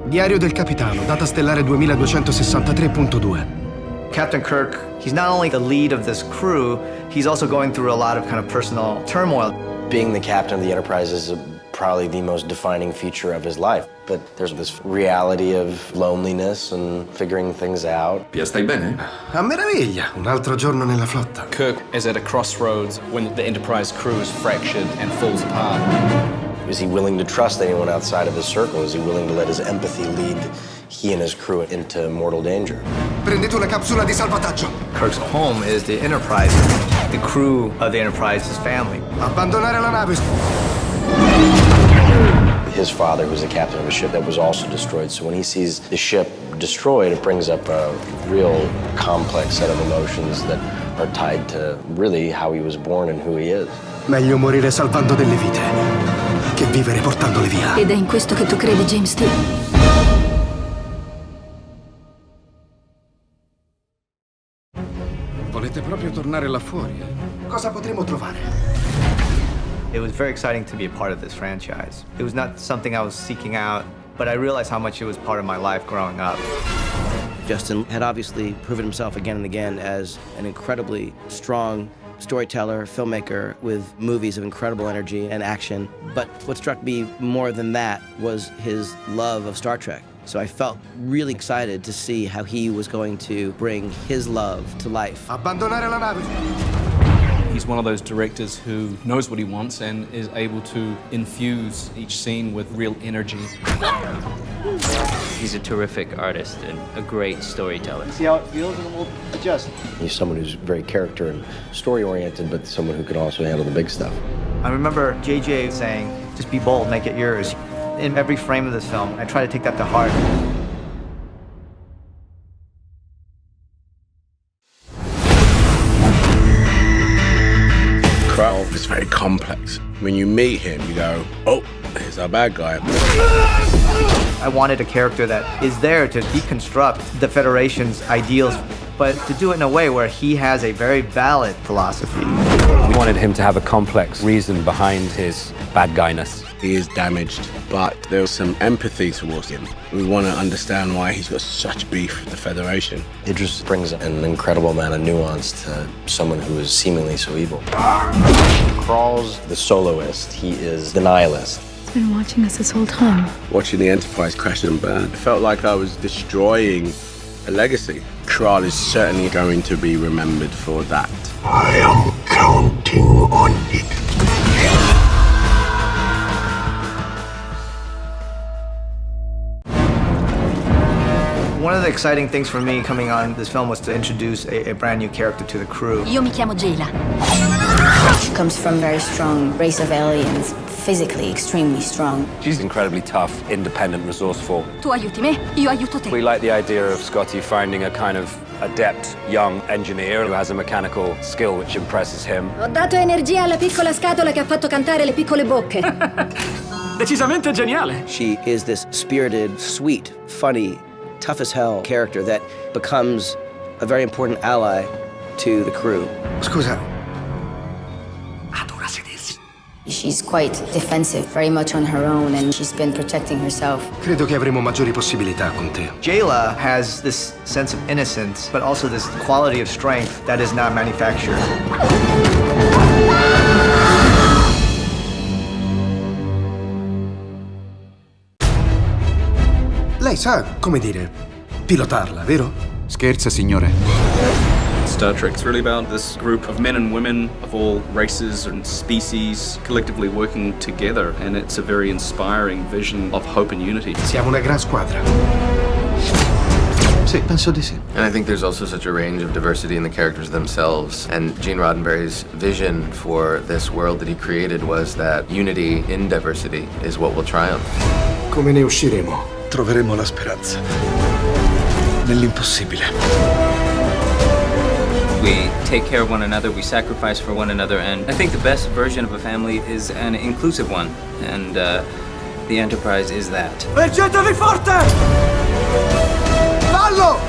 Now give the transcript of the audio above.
Diario del capitano, data stellare 2263.2. Captain Kirk, he's not only the lead of this crew, he's also going through a lot of kind of personal turmoil. Being the captain of the Enterprise is probably the most defining feature of his life. But there's this reality of loneliness and figuring things out. Pia, stai bene? A meraviglia, un altro giorno nella flotta. Kirk is at a crossroads when the Enterprise crew is fractured and falls apart. Is he willing to trust anyone outside of his circle? Is he willing to let his empathy lead he and his crew into mortal danger? Prendete una capsula di salvataggio. Kirk's home is the Enterprise. The crew of the Enterprise is family. Abbandonare la nave. His father was the captain of a ship that was also destroyed. So when he sees the ship destroyed, it brings up a real complex set of emotions that are tied to really how he was born and who he is. Meglio morire salvando delle vite che vivere portandole via. Ed è in questo che tu credi, James T. Volete proprio tornare là fuori? Cosa potremo trovare? It was very exciting to be a part of this franchise. It was not something I was seeking out, but I realized how much it was part of my life growing up. Justin had obviously proven himself again and again as an incredibly strong storyteller, filmmaker with movies of incredible energy and action. But what struck me more than that was his love of Star Trek. So I felt really excited to see how he was going to bring his love to life. Abbandonare la nave. He's one of those directors who knows what he wants and is able to infuse each scene with real energy. He's a terrific artist and a great storyteller. See how it feels and we'll adjust. He's someone who's very character and story-oriented, but someone who can also handle the big stuff. I remember JJ saying, just be bold, make it yours. In every frame of this film, I try to take that to heart. Karl is very complex. When you meet him, you go, oh, here's our bad guy. I wanted a character that is there to deconstruct the Federation's ideals, but to do it in a way where he has a very valid philosophy. We wanted him to have a complex reason behind his bad guyness. He is damaged, but there's some empathy towards him. We want to understand why he's got such beef with the Federation. Idris brings an incredible amount of nuance to someone who is seemingly so evil. Karl's the soloist. He is the nihilist. He's been watching us this whole time. Watching the Enterprise crash and burn, it felt like I was destroying a legacy. Karl is certainly going to be remembered for that. I am counting on it. One of the exciting things for me coming on this film was to introduce a brand new character to the crew. Io mi chiamo Jayla. She comes from a very strong race of aliens, physically extremely strong. She's incredibly tough, independent, resourceful. Tu aiuti me, io aiuto te. We like the idea of Scotty finding a kind of adept young engineer who has a mechanical skill which impresses him. Ho dato energia alla piccola scatola che ha fatto cantare le piccole bocche. Decisamente geniale. She is this spirited, sweet, funny, tough as hell character that becomes a very important ally to the crew. Scusa. Adora sedersi. She's quite defensive, very much on her own, and she's been protecting herself. Credo che avremo maggiori possibilità con te. Jayla has this sense of innocence, but also this quality of strength that is not manufactured. Lei sa, come dire, pilotarla, vero? Scherza, signore. Star Trek's really about this group of men and women of all races and species collectively working together, and it's a very inspiring vision of hope and unity. Siamo una gran squadra. Sì, penso di sì. And I think there's also such a range of diversity in the characters themselves. And Gene Roddenberry's vision for this world that he created was that unity in diversity is what will triumph. Come ne usciremo? Troveremo la speranza nell'impossibile. We take care of one another, we sacrifice for one another, and I think the best version of a family is an inclusive one, and the Enterprise is that. Vergetevi forte! Fallo!